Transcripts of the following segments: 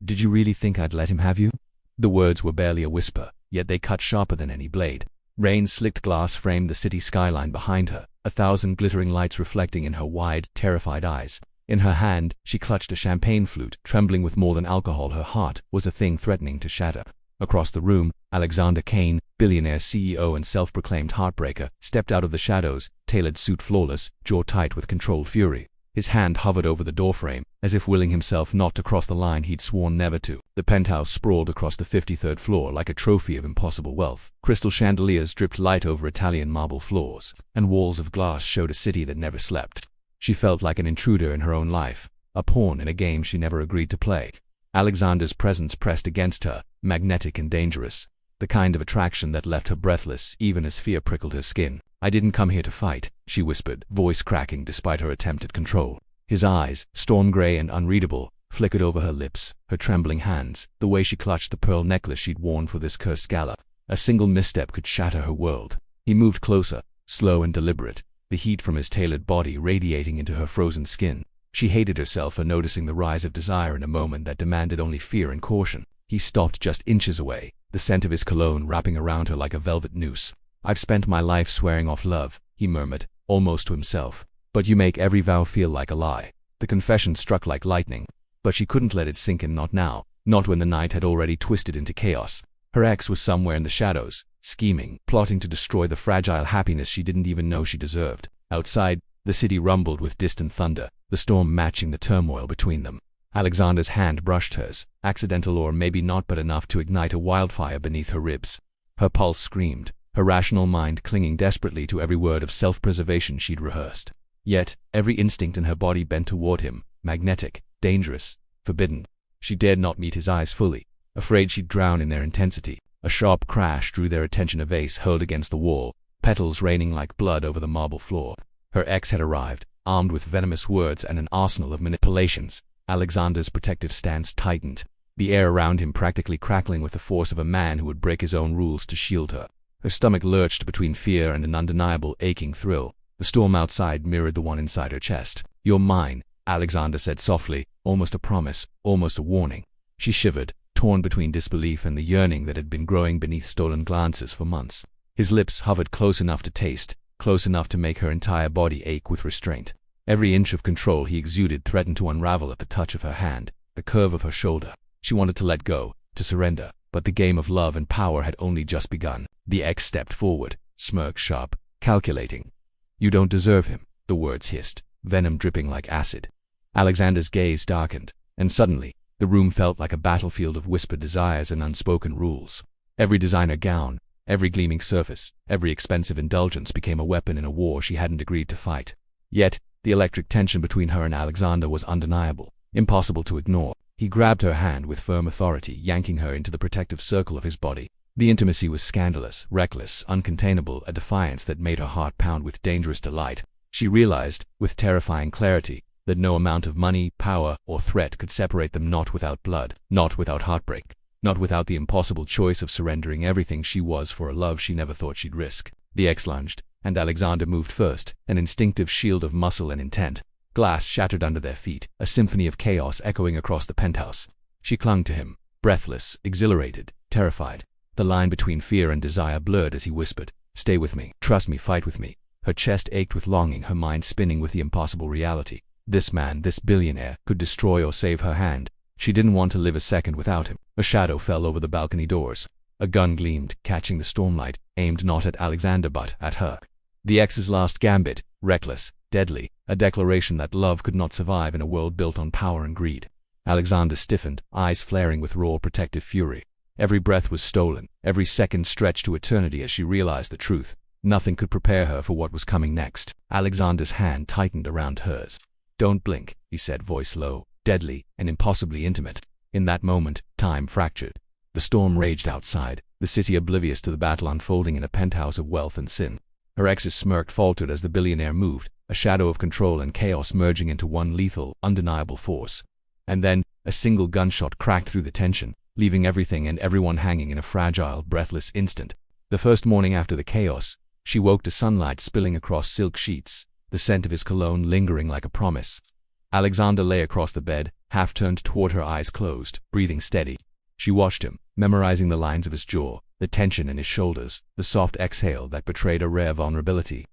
Did you really think I'd let him have you?" The words were barely a whisper, yet they cut sharper than any blade. Rain-slicked glass framed the city skyline behind her, 1,000 glittering lights reflecting in her wide, terrified eyes. In her hand, she clutched a champagne flute, trembling with more than alcohol. Her heart was a thing threatening to shatter. Across the room, Alexander Kane, billionaire CEO and self-proclaimed heartbreaker, stepped out of the shadows, tailored suit flawless, jaw tight with controlled fury. His hand hovered over the doorframe, as if willing himself not to cross the line he'd sworn never to. The penthouse sprawled across the 53rd floor like a trophy of impossible wealth. Crystal chandeliers dripped light over Italian marble floors, and walls of glass showed a city that never slept. She felt like an intruder in her own life, a pawn in a game she never agreed to play. Alexander's presence pressed against her, magnetic and dangerous, the kind of attraction that left her breathless even as fear prickled her skin. "I didn't come here to fight," she whispered, voice cracking despite her attempt at control. His eyes, storm gray and unreadable, flickered over her lips, her trembling hands, the way she clutched the pearl necklace she'd worn for this cursed gala. A single misstep could shatter her world. He moved closer, slow and deliberate, the heat from his tailored body radiating into her frozen skin. She hated herself for noticing the rise of desire in a moment that demanded only fear and caution. He stopped just inches away, the scent of his cologne wrapping around her like a velvet noose. "I've spent my life swearing off love," he murmured, almost to himself. "But you make every vow feel like a lie." The confession struck like lightning, but she couldn't let it sink in, not now, not when the night had already twisted into chaos. Her ex was somewhere in the shadows, scheming, plotting to destroy the fragile happiness she didn't even know she deserved. Outside, the city rumbled with distant thunder, the storm matching the turmoil between them. Alexander's hand brushed hers, accidental or maybe not, but enough to ignite a wildfire beneath her ribs. Her pulse screamed, her rational mind clinging desperately to every word of self-preservation she'd rehearsed. Yet, every instinct in her body bent toward him, magnetic, dangerous, forbidden. She dared not meet his eyes fully, afraid she'd drown in their intensity. A sharp crash drew their attention, a vase hurled against the wall, petals raining like blood over the marble floor. Her ex had arrived, armed with venomous words and an arsenal of manipulations. Alexander's protective stance tightened, the air around him practically crackling with the force of a man who would break his own rules to shield her. Her stomach lurched between fear and an undeniable aching thrill. The storm outside mirrored the one inside her chest. "You're mine," Alexander said softly, almost a promise, almost a warning. She shivered, torn between disbelief and the yearning that had been growing beneath stolen glances for months. His lips hovered close enough to taste, close enough to make her entire body ache with restraint. Every inch of control he exuded threatened to unravel at the touch of her hand, the curve of her shoulder. She wanted to let go, to surrender, but the game of love and power had only just begun. The ex stepped forward, smirk sharp, calculating. "You don't deserve him," the words hissed, venom dripping like acid. Alexander's gaze darkened, and suddenly, the room felt like a battlefield of whispered desires and unspoken rules. Every designer gown, every gleaming surface, every expensive indulgence became a weapon in a war she hadn't agreed to fight. Yet, the electric tension between her and Alexander was undeniable, impossible to ignore. He grabbed her hand with firm authority, yanking her into the protective circle of his body. The intimacy was scandalous, reckless, uncontainable, a defiance that made her heart pound with dangerous delight. She realized, with terrifying clarity, that no amount of money, power, or threat could separate them, not without blood, not without heartbreak, not without the impossible choice of surrendering everything she was for a love she never thought she'd risk. The ex lunged, and Alexander moved first, an instinctive shield of muscle and intent. Glass shattered under their feet, a symphony of chaos echoing across the penthouse. She clung to him, breathless, exhilarated, terrified. The line between fear and desire blurred as he whispered, "Stay with me, trust me, fight with me." Her chest ached with longing, her mind spinning with the impossible reality. This man, this billionaire, could destroy or save her hand. She didn't want to live a second without him. A shadow fell over the balcony doors. A gun gleamed, catching the stormlight, aimed not at Alexander but at her. The ex's last gambit, reckless, deadly, a declaration that love could not survive in a world built on power and greed. Alexander stiffened, eyes flaring with raw protective fury. Every breath was stolen, every second stretched to eternity as she realized the truth. Nothing could prepare her for what was coming next. Alexander's hand tightened around hers. "Don't blink," he said, voice low, deadly, and impossibly intimate. In that moment, time fractured. The storm raged outside, the city oblivious to the battle unfolding in a penthouse of wealth and sin. Her ex's smirk faltered as the billionaire moved, a shadow of control and chaos merging into one lethal, undeniable force. And then, a single gunshot cracked through the tension, leaving everything and everyone hanging in a fragile, breathless instant. The first morning after the chaos, she woke to sunlight spilling across silk sheets, the scent of his cologne lingering like a promise. Alexander lay across the bed, half turned toward her, eyes closed, breathing steady. She watched him, memorizing the lines of his jaw, the tension in his shoulders, the soft exhale that betrayed a rare vulnerability.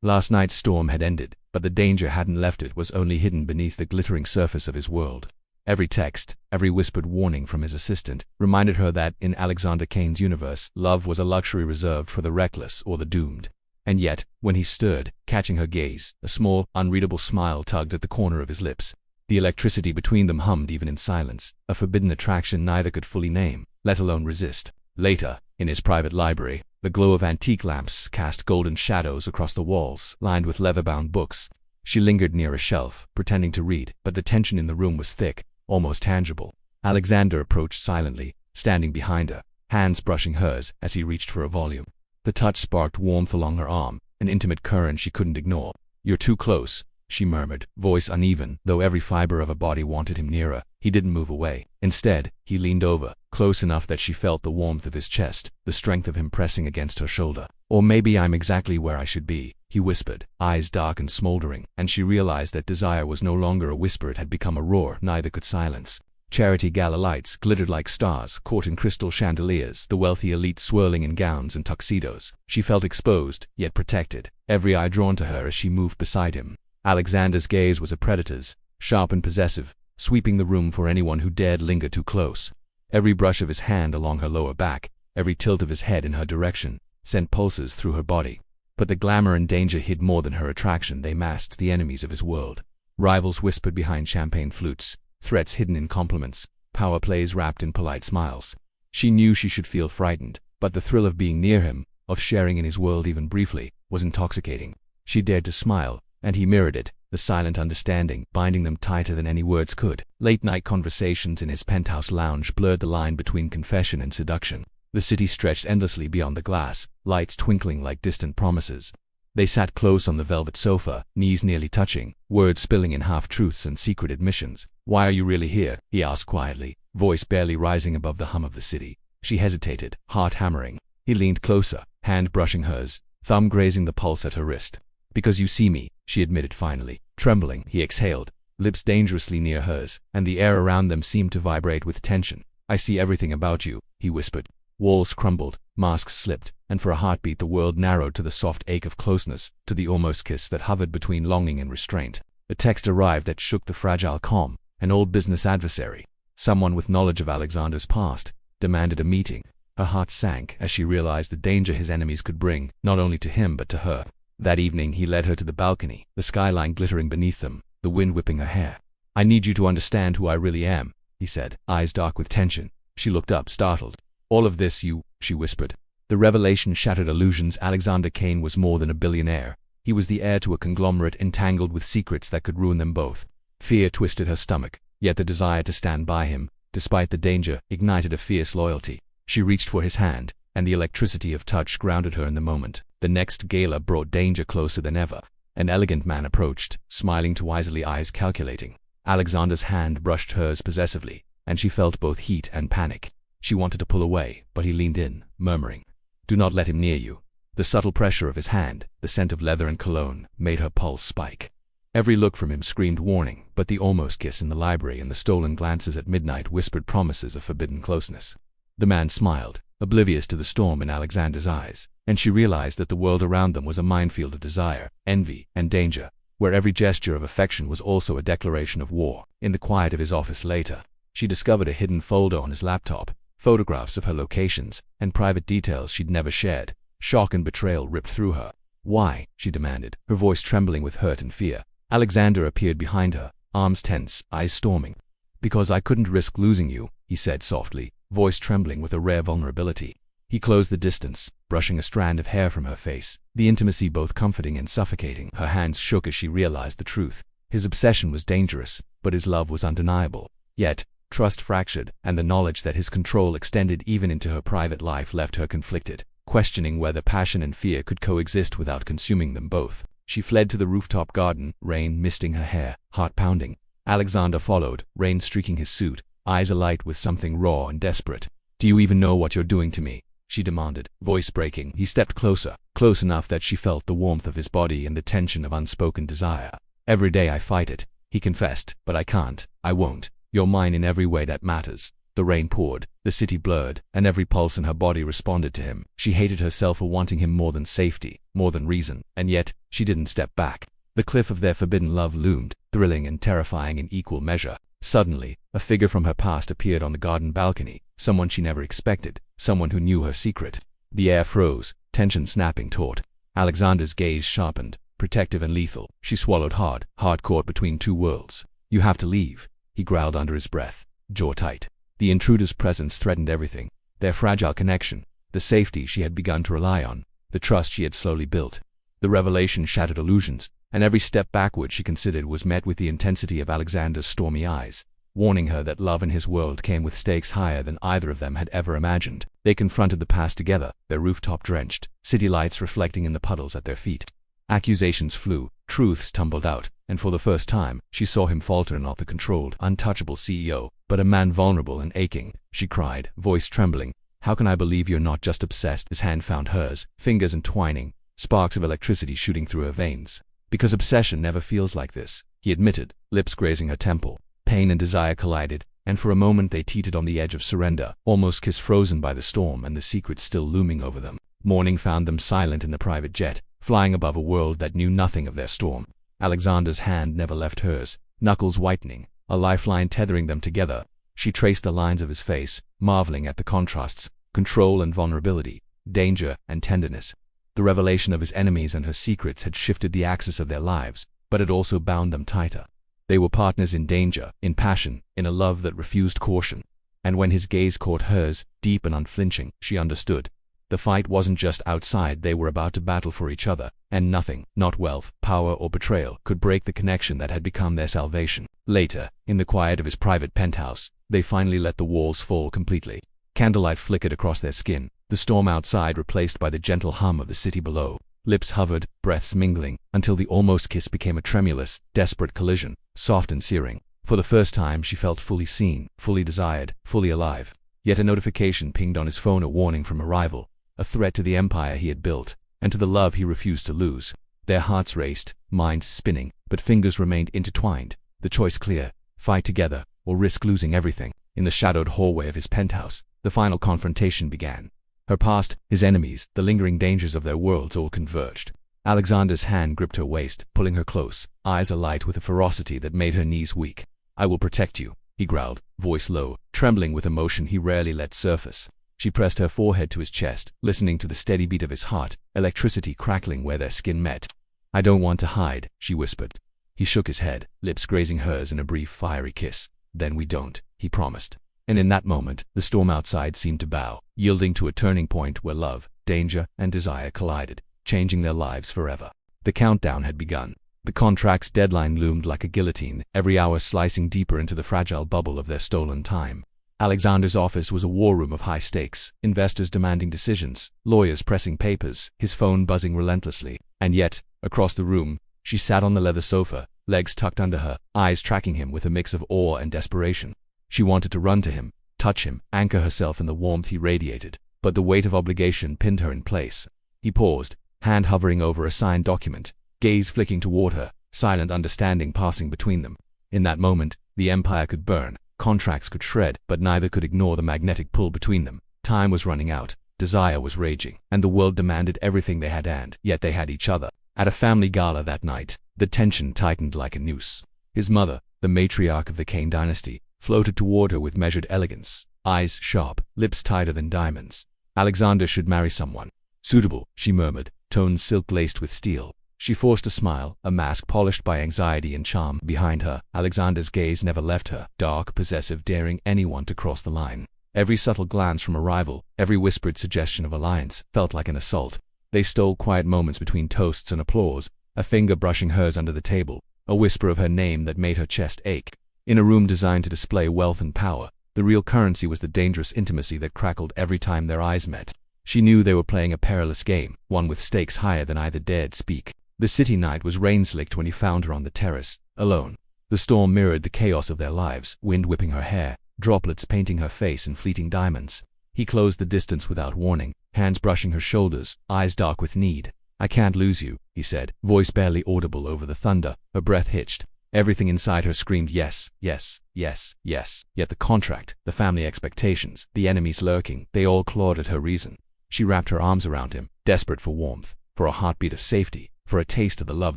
Last night's storm had ended, but the danger hadn't left. It was only hidden beneath the glittering surface of his world. Every text, every whispered warning from his assistant, reminded her that in Alexander Kane's universe, love was a luxury reserved for the reckless or the doomed. And yet, when he stood, catching her gaze, a small, unreadable smile tugged at the corner of his lips. The electricity between them hummed even in silence, a forbidden attraction neither could fully name, let alone resist. Later, in his private library, the glow of antique lamps cast golden shadows across the walls, lined with leather-bound books. She lingered near a shelf, pretending to read, but the tension in the room was thick, almost tangible. Alexander approached silently, standing behind her, hands brushing hers as he reached for a volume. The touch sparked warmth along her arm, an intimate current she couldn't ignore. "You're too close," she murmured, voice uneven, though every fiber of her body wanted him nearer. He didn't move away. Instead, he leaned over, close enough that she felt the warmth of his chest, the strength of him pressing against her shoulder. "Or maybe I'm exactly where I should be," he whispered, eyes dark and smoldering, and she realized that desire was no longer a whisper, it had become a roar neither could silence. Charity gala lights glittered like stars caught in crystal chandeliers, the wealthy elite swirling in gowns and tuxedos. She felt exposed, yet protected, every eye drawn to her as she moved beside him. Alexander's gaze was a predator's, sharp and possessive, sweeping the room for anyone who dared linger too close. Every brush of his hand along her lower back, every tilt of his head in her direction, sent pulses through her body. But the glamour and danger hid more than her attraction. They masked the enemies of his world. Rivals whispered behind champagne flutes, threats hidden in compliments, power plays wrapped in polite smiles. She knew she should feel frightened, but the thrill of being near him, of sharing in his world even briefly, was intoxicating. She dared to smile, and he mirrored it, the silent understanding binding them tighter than any words could. Late-night conversations in his penthouse lounge blurred the line between confession and seduction. The city stretched endlessly beyond the glass, lights twinkling like distant promises. They sat close on the velvet sofa, knees nearly touching, words spilling in half-truths and secret admissions. "Why are you really here?" he asked quietly, voice barely rising above the hum of the city. She hesitated, heart hammering. He leaned closer, hand brushing hers, thumb grazing the pulse at her wrist. "Because you see me," she admitted finally. Trembling, he exhaled, lips dangerously near hers, and the air around them seemed to vibrate with tension. "I see everything about you," he whispered. Walls crumbled, masks slipped, and for a heartbeat the world narrowed to the soft ache of closeness, to the almost kiss that hovered between longing and restraint. A text arrived that shook the fragile calm. An old business adversary, someone with knowledge of Alexander's past, demanded a meeting. Her heart sank as she realized the danger his enemies could bring, not only to him but to her. That evening he led her to the balcony, the skyline glittering beneath them, the wind whipping her hair. "I need you to understand who I really am," he said, eyes dark with tension. She looked up, startled. "All of this she whispered. The revelation shattered illusions. Alexander Kane was more than a billionaire. He was the heir to a conglomerate entangled with secrets that could ruin them both. Fear twisted her stomach, yet the desire to stand by him, despite the danger, ignited a fierce loyalty. She reached for his hand, and the electricity of touch grounded her in the moment. The next gala brought danger closer than ever. An elegant man approached, smiling twisely, eyes calculating. Alexander's hand brushed hers possessively, and she felt both heat and panic. She wanted to pull away, but he leaned in, murmuring, "Do not let him near you." The subtle pressure of his hand, the scent of leather and cologne, made her pulse spike. Every look from him screamed warning, but the almost kiss in the library and the stolen glances at midnight whispered promises of forbidden closeness. The man smiled, oblivious to the storm in Alexander's eyes, and she realized that the world around them was a minefield of desire, envy, and danger, where every gesture of affection was also a declaration of war. In the quiet of his office later, she discovered a hidden folder on his laptop, photographs of her locations, and private details she'd never shared. Shock and betrayal ripped through her. "Why?" she demanded, her voice trembling with hurt and fear. Alexander appeared behind her, arms tense, eyes storming. "Because I couldn't risk losing you," he said softly, voice trembling with a rare vulnerability. He closed the distance, brushing a strand of hair from her face, the intimacy both comforting and suffocating. Her hands shook as she realized the truth. His obsession was dangerous, but his love was undeniable. Yet, trust fractured, and the knowledge that his control extended even into her private life left her conflicted, questioning whether passion and fear could coexist without consuming them both. She fled to the rooftop garden, rain misting her hair, heart pounding. Alexander followed, rain streaking his suit, eyes alight with something raw and desperate. "Do you even know what you're doing to me?" she demanded, voice breaking. He stepped closer, close enough that she felt the warmth of his body and the tension of unspoken desire. "Every day I fight it," he confessed, "but I can't, I won't." You're mine in every way that matters. The rain poured, the city blurred, and every pulse in her body responded to him. She hated herself for wanting him more than safety, more than reason, and yet, she didn't step back. The cliff of their forbidden love loomed, thrilling and terrifying in equal measure. Suddenly, a figure from her past appeared on the garden balcony, someone she never expected, someone who knew her secret. The air froze, tension snapping taut. Alexander's gaze sharpened, protective and lethal. She swallowed hard, heart caught between two worlds. You have to leave, he growled under his breath, jaw tight. The intruder's presence threatened everything. Their fragile connection, the safety she had begun to rely on, the trust she had slowly built. The revelation shattered illusions, and every step backward she considered was met with the intensity of Alexander's stormy eyes, warning her that love in his world came with stakes higher than either of them had ever imagined. They confronted the past together, their rooftop drenched, city lights reflecting in the puddles at their feet. Accusations flew, truths tumbled out, and for the first time, she saw him falter, not the controlled, untouchable CEO, but a man vulnerable and aching. She cried, voice trembling, "How can I believe you're not just obsessed?" His hand found hers, fingers entwining, sparks of electricity shooting through her veins. Because obsession never feels like this, he admitted, lips grazing her temple. Pain and desire collided, and for a moment they teetered on the edge of surrender, almost kiss frozen by the storm and the secret still looming over them. Morning found them silent in the private jet, flying above a world that knew nothing of their storm. Alexander's hand never left hers, knuckles whitening, a lifeline tethering them together. She traced the lines of his face, marveling at the contrasts, control and vulnerability, danger and tenderness. The revelation of his enemies and her secrets had shifted the axis of their lives, but it also bound them tighter. They were partners in danger, in passion, in a love that refused caution. And when his gaze caught hers, deep and unflinching, she understood. The fight wasn't just outside, they were about to battle for each other, and nothing, not wealth, power or betrayal, could break the connection that had become their salvation. Later, in the quiet of his private penthouse, they finally let the walls fall completely. Candlelight flickered across their skin, the storm outside replaced by the gentle hum of the city below. Lips hovered, breaths mingling, until the almost kiss became a tremulous, desperate collision, soft and searing. For the first time she felt fully seen, fully desired, fully alive. Yet a notification pinged on his phone, a warning from a rival, a threat to the empire he had built, and to the love he refused to lose. Their hearts raced, minds spinning, but fingers remained intertwined, the choice clear: fight together, or risk losing everything. In the shadowed hallway of his penthouse, the final confrontation began. Her past, his enemies, the lingering dangers of their worlds all converged. Alexander's hand gripped her waist, pulling her close, eyes alight with a ferocity that made her knees weak. "I will protect you," he growled, voice low, trembling with emotion he rarely let surface. She pressed her forehead to his chest, listening to the steady beat of his heart, electricity crackling where their skin met. "I don't want to hide," she whispered. He shook his head, lips grazing hers in a brief, fiery kiss. "Then we don't," he promised. And in that moment, the storm outside seemed to bow, yielding to a turning point where love, danger, and desire collided, changing their lives forever. The countdown had begun. The contract's deadline loomed like a guillotine, every hour slicing deeper into the fragile bubble of their stolen time. Alexander's office was a war room of high stakes, investors demanding decisions, lawyers pressing papers, his phone buzzing relentlessly. And yet, across the room, she sat on the leather sofa, legs tucked under her, eyes tracking him with a mix of awe and desperation. She wanted to run to him, touch him, anchor herself in the warmth he radiated, but the weight of obligation pinned her in place. He paused, hand hovering over a signed document, gaze flicking toward her, silent understanding passing between them. In that moment, the empire could burn, contracts could shred, but neither could ignore the magnetic pull between them. Time was running out, desire was raging, and the world demanded everything they had, and yet they had each other. At a family gala that night, the tension tightened like a noose. His mother, the matriarch of the Kane dynasty, floated toward her with measured elegance, eyes sharp, lips tighter than diamonds. Alexander should marry someone suitable, she murmured, tones silk-laced with steel. She forced a smile, a mask polished by anxiety and charm. Behind her, Alexander's gaze never left her, dark, possessive, daring anyone to cross the line. Every subtle glance from a rival, every whispered suggestion of alliance, felt like an assault. They stole quiet moments between toasts and applause, a finger brushing hers under the table, a whisper of her name that made her chest ache. In a room designed to display wealth and power, the real currency was the dangerous intimacy that crackled every time their eyes met. She knew they were playing a perilous game, one with stakes higher than either dared speak. The city night was rain-slicked when he found her on the terrace, alone. The storm mirrored the chaos of their lives, wind whipping her hair, droplets painting her face in fleeting diamonds. He closed the distance without warning, hands brushing her shoulders, eyes dark with need. "I can't lose you," he said, voice barely audible over the thunder. Her breath hitched. Everything inside her screamed yes, yes, yes, yes. Yet the contract, the family expectations, the enemies lurking, they all clawed at her reason. She wrapped her arms around him, desperate for warmth, for a heartbeat of safety, for a taste of the love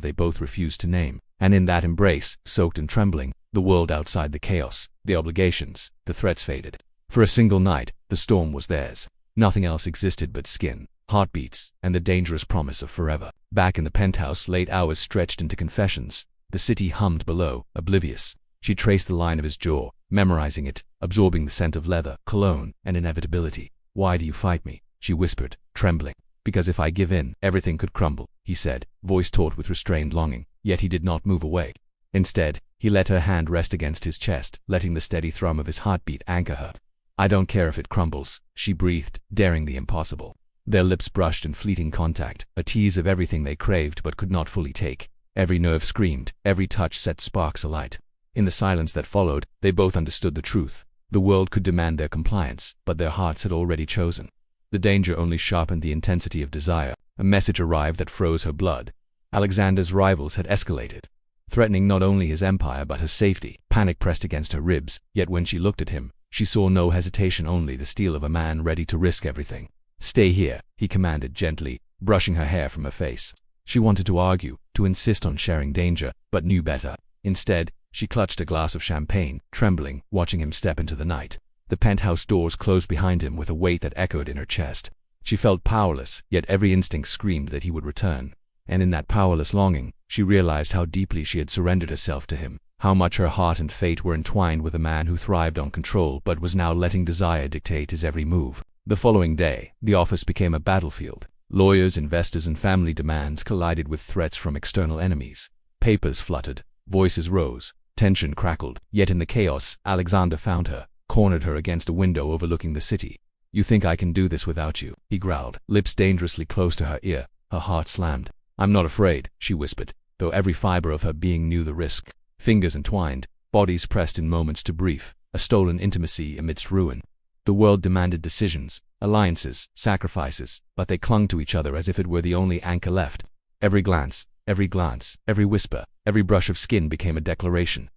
they both refused to name. And in that embrace, soaked and trembling, the world outside, the chaos, the obligations, the threats faded. For a single night, the storm was theirs. Nothing else existed but skin, heartbeats, and the dangerous promise of forever. Back in the penthouse, late hours stretched into confessions. The city hummed below, oblivious. She traced the line of his jaw, memorizing it, absorbing the scent of leather, cologne, and inevitability. "Why do you fight me?" she whispered, trembling. "Because if I give in, everything could crumble," he said, voice taut with restrained longing. Yet he did not move away. Instead, he let her hand rest against his chest, letting the steady thrum of his heartbeat anchor her. "I don't care if it crumbles," she breathed, daring the impossible. Their lips brushed in fleeting contact, a tease of everything they craved but could not fully take. Every nerve screamed, every touch set sparks alight. In the silence that followed, they both understood the truth. The world could demand their compliance, but their hearts had already chosen. The danger only sharpened the intensity of desire. A message arrived that froze her blood. Alexander's rivals had escalated, threatening not only his empire but her safety. Panic pressed against her ribs, yet when she looked at him, she saw no hesitation, only the steel of a man ready to risk everything. "Stay here," he commanded gently, brushing her hair from her face. She wanted to argue, to insist on sharing danger, but knew better. Instead, she clutched a glass of champagne, trembling, watching him step into the night. The penthouse doors closed behind him with a weight that echoed in her chest. She felt powerless, yet every instinct screamed that he would return. And in that powerless longing, she realized how deeply she had surrendered herself to him, how much her heart and fate were entwined with a man who thrived on control but was now letting desire dictate his every move. The following day, the office became a battlefield. Lawyers, investors, and family demands collided with threats from external enemies. Papers fluttered, voices rose, tension crackled. Yet in the chaos, Alexander found her, cornered her against a window overlooking the city. "You think I can do this without you?" he growled, lips dangerously close to her ear. Her heart slammed. "I'm not afraid," she whispered, though every fiber of her being knew the risk. Fingers entwined, bodies pressed in moments to brief, a stolen intimacy amidst ruin. The world demanded decisions, alliances, sacrifices, but they clung to each other as if it were the only anchor left. Every glance, every whisper, every brush of skin became a declaration.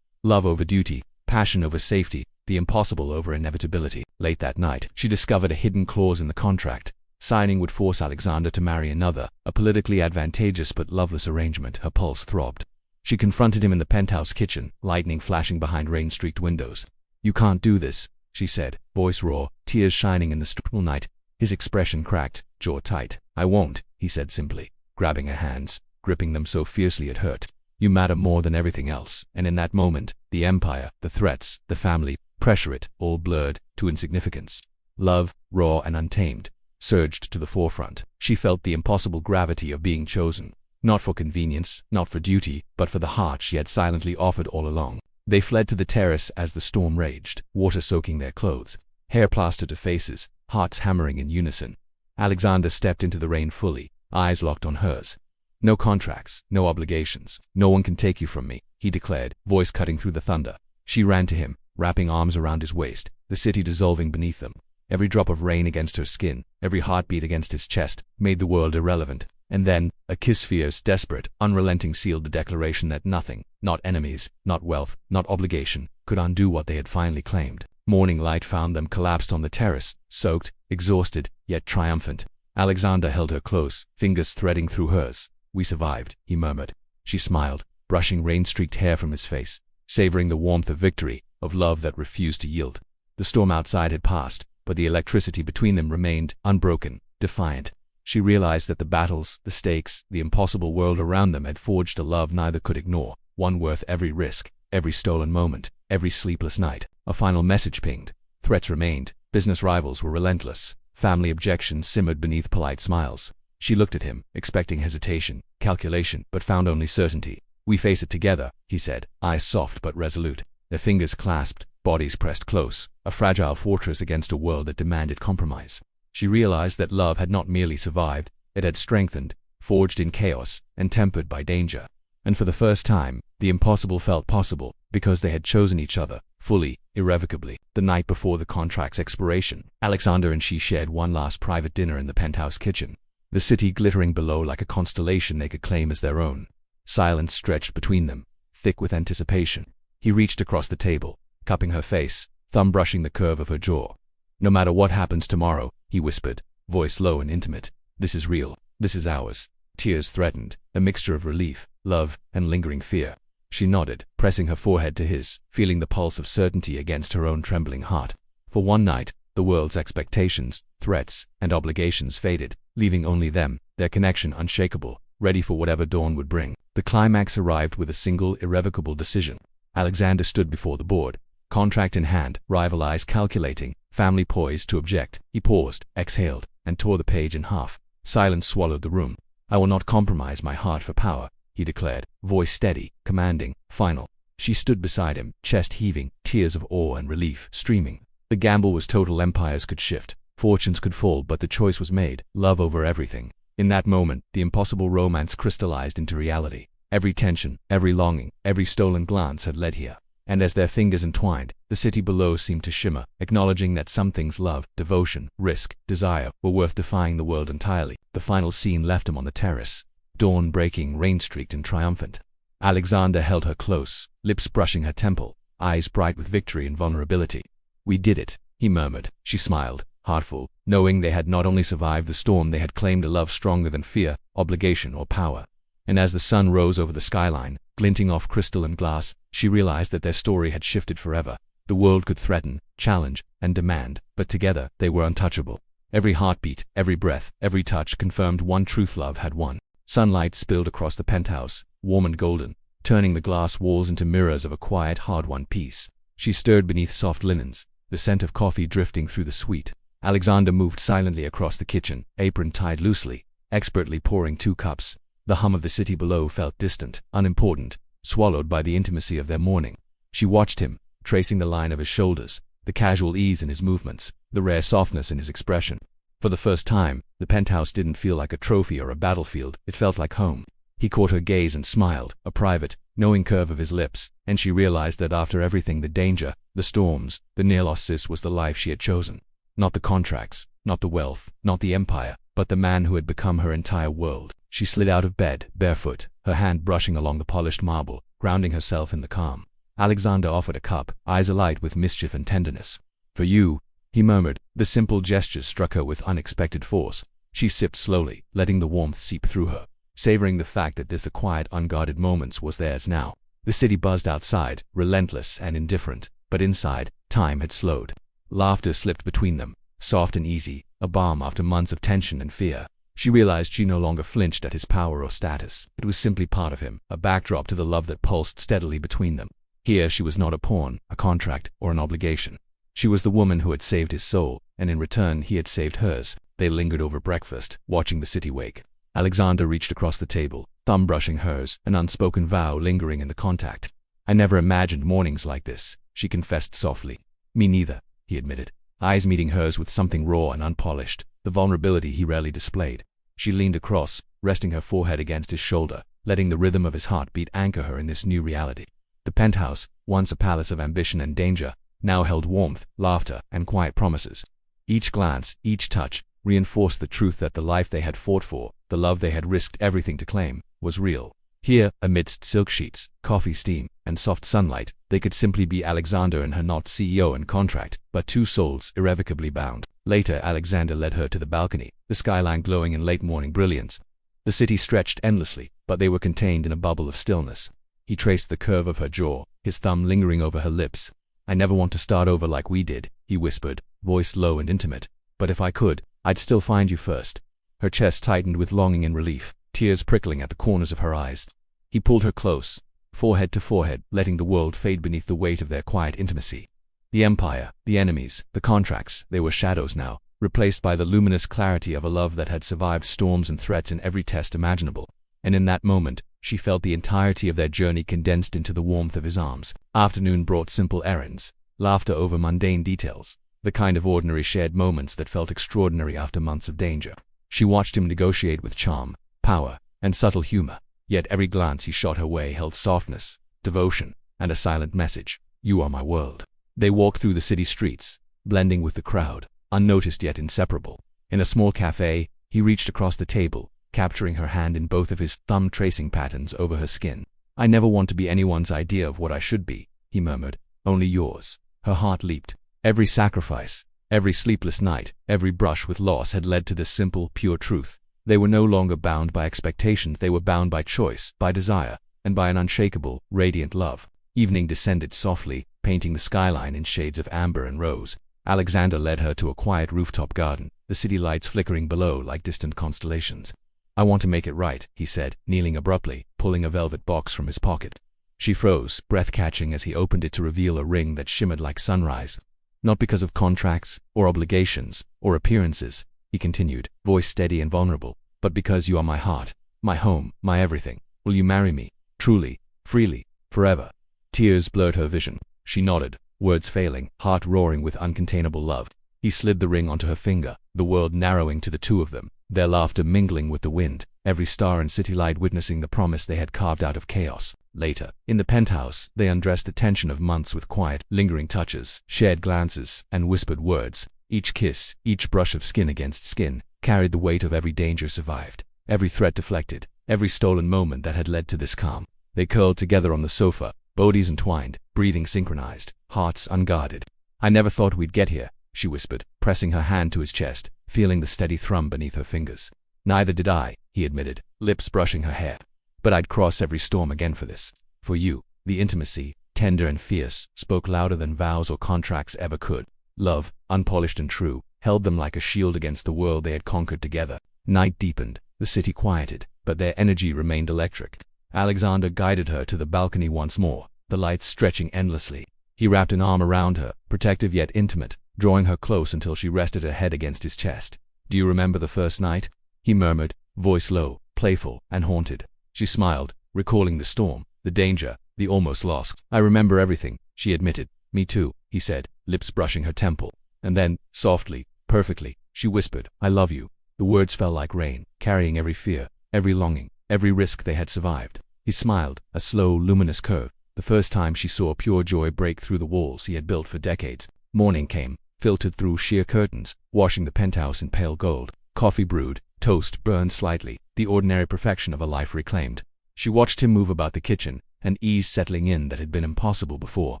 Love over duty, passion over safety, the impossible over inevitability. Late that night, she discovered a hidden clause in the contract. Signing would force Alexander to marry another, a politically advantageous but loveless arrangement. Her pulse throbbed. She confronted him in the penthouse kitchen, lightning flashing behind rain-streaked windows. "You can't do this," she said, voice raw, tears shining in the still night. His expression cracked, jaw tight. "I won't," he said simply, grabbing her hands, gripping them so fiercely it hurt. "You matter more than everything else." And in that moment, the empire, the threats, the family, pressure, it all blurred to insignificance. Love, raw and untamed, surged to the forefront. She felt the impossible gravity of being chosen, not for convenience, not for duty, but for the heart she had silently offered all along. They fled to the terrace as the storm raged, water soaking their clothes, hair plastered to faces, hearts hammering in unison. Alexander stepped into the rain fully, eyes locked on hers. "No contracts, no obligations. No one can take you from me," he declared, voice cutting through the thunder. She ran to him, wrapping arms around his waist, the city dissolving beneath them. Every drop of rain against her skin, every heartbeat against his chest, made the world irrelevant. And then, a kiss fierce, desperate, unrelenting, sealed the declaration that nothing, not enemies, not wealth, not obligation, could undo what they had finally claimed. Morning light found them collapsed on the terrace, soaked, exhausted, yet triumphant. Alexander held her close, fingers threading through hers. "We survived," he murmured. She smiled, brushing rain-streaked hair from his face, savoring the warmth of victory, of love that refused to yield. The storm outside had passed, but the electricity between them remained unbroken, defiant. She realized that the battles, the stakes, the impossible world around them had forged a love neither could ignore, one worth every risk, every stolen moment, every sleepless night. A final message pinged. Threats remained, business rivals were relentless, family objections simmered beneath polite smiles. She looked at him, expecting hesitation, calculation, but found only certainty. "We face it together," he said, eyes soft but resolute. Their fingers clasped, bodies pressed close, a fragile fortress against a world that demanded compromise. She realized that love had not merely survived, it had strengthened, forged in chaos, and tempered by danger. And for the first time, the impossible felt possible, because they had chosen each other, fully, irrevocably. The night before the contract's expiration, Alexander and she shared one last private dinner in the penthouse kitchen, the city glittering below like a constellation they could claim as their own. Silence stretched between them, thick with anticipation. He reached across the table, cupping her face, thumb brushing the curve of her jaw. "No matter what happens tomorrow," he whispered, voice low and intimate, "this is real. This is ours." Tears threatened, a mixture of relief, love, and lingering fear. She nodded, pressing her forehead to his, feeling the pulse of certainty against her own trembling heart. For one night, the world's expectations, threats, and obligations faded, leaving only them, their connection unshakable, ready for whatever dawn would bring. The climax arrived with a single, irrevocable decision. Alexander stood before the board, contract in hand, rival eyes calculating, family poised to object. He paused, exhaled, and tore the page in half. Silence swallowed the room. "I will not compromise my heart for power," he declared, voice steady, commanding, final. She stood beside him, chest heaving, tears of awe and relief streaming. The gamble was total. Empires could shift, fortunes could fall, but the choice was made, love over everything. In that moment, the impossible romance crystallized into reality. Every tension, every longing, every stolen glance had led here. And as their fingers entwined, the city below seemed to shimmer, acknowledging that some things, love, devotion, risk, desire, were worth defying the world entirely. The final scene left him on the terrace. Dawn breaking, rain-streaked and triumphant. Alexander held her close, lips brushing her temple, eyes bright with victory and vulnerability. "We did it," he murmured. She smiled, heartful, knowing they had not only survived the storm, they had claimed a love stronger than fear, obligation, or power. And as the sun rose over the skyline, glinting off crystal and glass, she realized that their story had shifted forever. The world could threaten, challenge, and demand, but together they were untouchable. Every heartbeat, every breath, every touch confirmed one truth: love had won. Sunlight spilled across the penthouse, warm and golden, turning the glass walls into mirrors of a quiet, hard-won peace. She stirred beneath soft linens, the scent of coffee drifting through the suite. Alexander moved silently across the kitchen, apron tied loosely, expertly pouring 2 cups. The hum of the city below felt distant, unimportant, swallowed by the intimacy of their morning. She watched him, tracing the line of his shoulders, the casual ease in his movements, the rare softness in his expression. For the first time, the penthouse didn't feel like a trophy or a battlefield, it felt like home. He caught her gaze and smiled, a private, knowing curve of his lips, and she realized that after everything, the danger, the storms, the near loss, this was the life she had chosen. Not the contracts, not the wealth, not the empire, but the man who had become her entire world. She slid out of bed, barefoot, her hand brushing along the polished marble, grounding herself in the calm. Alexander offered a cup, eyes alight with mischief and tenderness. "For you," he murmured. The simple gesture struck her with unexpected force. She sipped slowly, letting the warmth seep through her, savoring the fact that the quiet, unguarded moments was theirs now. The city buzzed outside, relentless and indifferent, but inside, time had slowed. Laughter slipped between them, soft and easy, a balm after months of tension and fear. She realized she no longer flinched at his power or status. It was simply part of him, a backdrop to the love that pulsed steadily between them. Here she was not a pawn, a contract, or an obligation. She was the woman who had saved his soul, and in return he had saved hers. They lingered over breakfast, watching the city wake. Alexander reached across the table, thumb brushing hers, an unspoken vow lingering in the contact. "I never imagined mornings like this," she confessed softly. "Me neither," he admitted, eyes meeting hers with something raw and unpolished, the vulnerability he rarely displayed. She leaned across, resting her forehead against his shoulder, letting the rhythm of his heartbeat anchor her in this new reality. The penthouse, once a palace of ambition and danger, now held warmth, laughter, and quiet promises. Each glance, each touch, reinforced the truth that the life they had fought for, the love they had risked everything to claim, was real. Here, amidst silk sheets, coffee steam, and soft sunlight, they could simply be Alexander and her, not CEO and contract, but two souls irrevocably bound. Later, Alexander led her to the balcony, the skyline glowing in late morning brilliance. The city stretched endlessly, but they were contained in a bubble of stillness. He traced the curve of her jaw, his thumb lingering over her lips. "I never want to start over like we did," he whispered, voice low and intimate. "But if I could, I'd still find you first." Her chest tightened with longing and relief, tears prickling at the corners of her eyes. He pulled her close, forehead to forehead, letting the world fade beneath the weight of their quiet intimacy. The empire, the enemies, the contracts, they were shadows now, replaced by the luminous clarity of a love that had survived storms and threats in every test imaginable. And in that moment, she felt the entirety of their journey condensed into the warmth of his arms. Afternoon brought simple errands, laughter over mundane details, the kind of ordinary shared moments that felt extraordinary after months of danger. She watched him negotiate with charm, power, and subtle humor, yet every glance he shot her way held softness, devotion, and a silent message: "You are my world." They walked through the city streets, blending with the crowd, unnoticed yet inseparable. In a small cafe, he reached across the table, capturing her hand in both of his, thumb tracing patterns over her skin. I never want to be anyone's idea of what I should be, he murmured. Only yours. Her heart leaped. Every sacrifice, every sleepless night, every brush with loss had led to this simple, pure truth. They were no longer bound by expectations, they were bound by choice, by desire, and by an unshakable, radiant love. Evening descended softly, painting the skyline in shades of amber and rose. Alexander led her to a quiet rooftop garden, the city lights flickering below like distant constellations. I want to make it right, he said, kneeling abruptly, pulling a velvet box from his pocket. She froze, breath-catching as he opened it to reveal a ring that shimmered like sunrise. Not because of contracts, or obligations, or appearances, he continued, voice steady and vulnerable, but because you are my heart, my home, my everything. Will you marry me? Truly, freely, forever? Tears blurred her vision. She nodded, words failing, heart roaring with uncontainable love. He slid the ring onto her finger, the world narrowing to the two of them, their laughter mingling with the wind, every star and city light witnessing the promise they had carved out of chaos. Later, in the penthouse, they undressed the tension of months with quiet, lingering touches, shared glances, and whispered words. Each kiss, each brush of skin against skin, carried the weight of every danger survived, every threat deflected, every stolen moment that had led to this calm. They curled together on the sofa, bodies entwined, breathing synchronized, hearts unguarded. I never thought we'd get here, she whispered, pressing her hand to his chest, feeling the steady thrum beneath her fingers. Neither did I, he admitted, lips brushing her hair. But I'd cross every storm again for this. For you. The intimacy, tender and fierce, spoke louder than vows or contracts ever could. Love, unpolished and true, held them like a shield against the world they had conquered together. Night deepened, the city quieted, but their energy remained electric. Alexander guided her to the balcony once more, the lights stretching endlessly. He wrapped an arm around her, protective yet intimate, drawing her close until she rested her head against his chest. Do you remember the first night? He murmured, voice low, playful, and haunted. She smiled, recalling the storm, the danger, the almost lost. I remember everything, she admitted. Me too, he said, lips brushing her temple. And then, softly, perfectly, she whispered, I love you. The words fell like rain, carrying every fear, every longing, every risk they had survived. He smiled, a slow, luminous curve, the first time she saw pure joy break through the walls he had built for decades. Morning came, filtered through sheer curtains, washing the penthouse in pale gold. Coffee brewed, toast burned slightly, the ordinary perfection of a life reclaimed. She watched him move about the kitchen, an ease settling in that had been impossible before.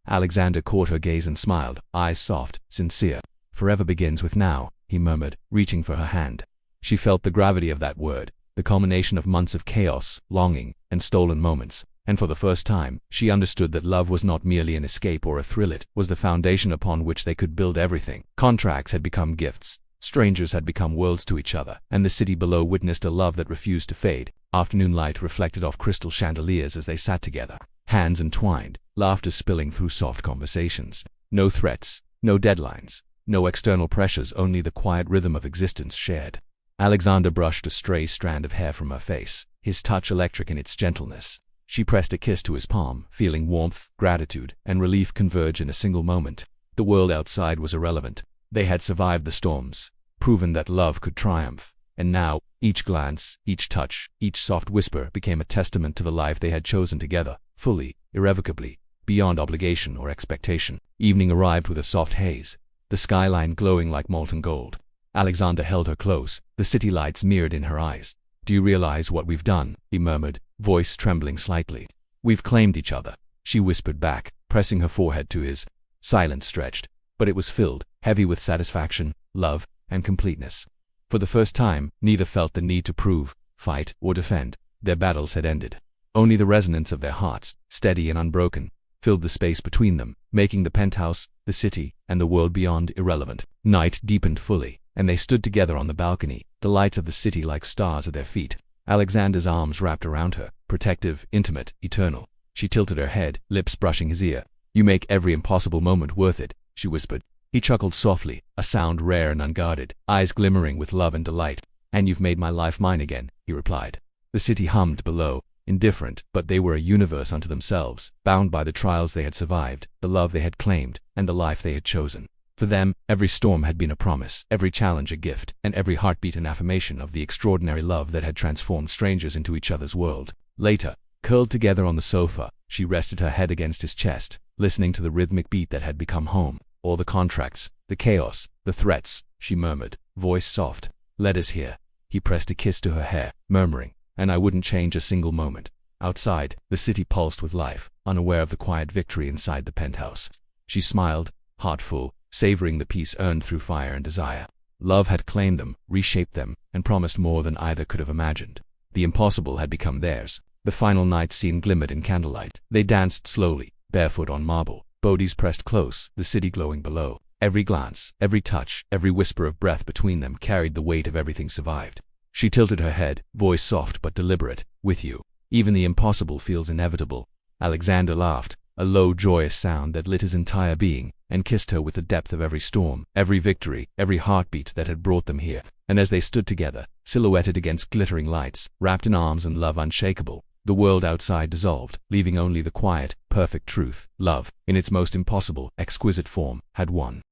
Alexander caught her gaze and smiled, eyes soft, sincere. Forever begins with now, he murmured, reaching for her hand. She felt the gravity of that word, the culmination of months of chaos, longing, and stolen moments. And for the first time, she understood that love was not merely an escape or a thrill, it was the foundation upon which they could build everything. Contracts had become gifts, strangers had become worlds to each other, and the city below witnessed a love that refused to fade. Afternoon light reflected off crystal chandeliers as they sat together, hands entwined, laughter spilling through soft conversations. No threats, no deadlines, no external pressures, only the quiet rhythm of existence shared. Alexander brushed a stray strand of hair from her face, his touch electric in its gentleness. She pressed a kiss to his palm, feeling warmth, gratitude, and relief converge in a single moment. The world outside was irrelevant. They had survived the storms, proven that love could triumph. And now, each glance, each touch, each soft whisper became a testament to the life they had chosen together, fully, irrevocably, beyond obligation or expectation. Evening arrived with a soft haze, the skyline glowing like molten gold. Alexander held her close, the city lights mirrored in her eyes. Do you realize what we've done? He murmured, voice trembling slightly. We've claimed each other, she whispered back, pressing her forehead to his. Silence stretched, but it was filled, heavy with satisfaction, love, and completeness. For the first time, neither felt the need to prove, fight, or defend. Their battles had ended. Only the resonance of their hearts, steady and unbroken, filled the space between them, making the penthouse, the city, and the world beyond irrelevant. Night deepened fully, and they stood together on the balcony, the lights of the city like stars at their feet. Alexander's arms wrapped around her, protective, intimate, eternal. She tilted her head, lips brushing his ear. You make every impossible moment worth it, she whispered. He chuckled softly, a sound rare and unguarded, eyes glimmering with love and delight. And you've made my life mine again, he replied. The city hummed below, indifferent, but they were a universe unto themselves, bound by the trials they had survived, the love they had claimed, and the life they had chosen. For them, every storm had been a promise, every challenge a gift, and every heartbeat an affirmation of the extraordinary love that had transformed strangers into each other's world. Later, curled together on the sofa, she rested her head against his chest, listening to the rhythmic beat that had become home. All the contracts, the chaos, the threats, she murmured, voice soft. Let us hear. He pressed a kiss to her hair, murmuring, and I wouldn't change a single moment. Outside, the city pulsed with life, unaware of the quiet victory inside the penthouse. She smiled, heart full, savoring the peace earned through fire and desire. Love had claimed them, reshaped them, and promised more than either could have imagined. The impossible had become theirs. The final night scene glimmered in candlelight. They danced slowly, barefoot on marble, bodies pressed close, the city glowing below. Every glance, every touch, every whisper of breath between them carried the weight of everything survived. She tilted her head, voice soft but deliberate. With you, even the impossible feels inevitable. Alexander laughed, a low, joyous sound that lit his entire being, and kissed her with the depth of every storm, every victory, every heartbeat that had brought them here. And as they stood together, silhouetted against glittering lights, wrapped in arms and love unshakable, the world outside dissolved, leaving only the quiet, perfect truth. Love, in its most impossible, exquisite form, had won.